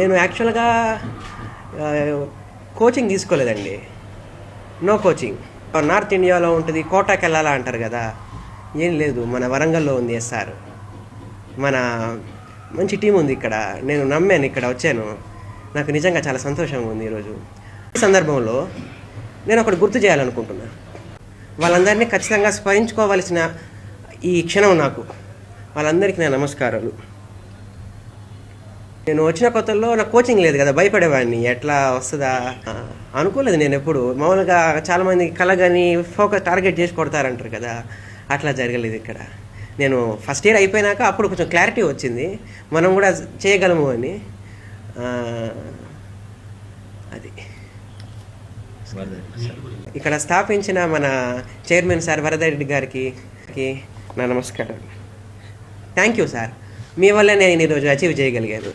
నేను యాక్చువల్గా కోచింగ్ తీసుకోలేదండి. No coaching. నార్త్ ఇండియాలో ఉంటుంది, కోటాకి వెళ్ళాలా అంటారు కదా. ఏం లేదు, మన వరంగల్లో ఉంది ఎస్ఆర్. మన మంచి టీం ఉంది ఇక్కడ. నేను నమ్మాను, ఇక్కడ వచ్చాను. నాకు నిజంగా చాలా సంతోషంగా ఉంది ఈరోజు. ఈ సందర్భంలో నేను ఒకటి గుర్తు చేయాలనుకుంటున్నా. వాళ్ళందరినీ ఖచ్చితంగా స్మరించుకోవాల్సిన ఈ క్షణం నాకు. వాళ్ళందరికీ నా నమస్కారాలు. నేను వచ్చిన కొత్తల్లో నాకు కోచింగ్ లేదు కదా, భయపడేవాడిని. ఎట్లా వస్తుందా అనుకోలేదు నేను ఎప్పుడు. మామూలుగా చాలామంది కలగని ఫోకస్ టార్గెట్ చేసి కొడతారంటారు కదా, అట్లా జరగలేదు ఇక్కడ. నేను ఫస్ట్ ఇయర్ అయిపోయినాక అప్పుడు కొంచెం క్లారిటీ వచ్చింది, మనం కూడా చేయగలము అని. అది ఇక్కడ స్థాపించిన మన చైర్మన్ సార్ వరదారెడ్డి గారికి నా నమస్కారం. థ్యాంక్ యూ సార్, మీ వల్లే నేను ఈరోజు అచీవ్ చేయగలిగాను.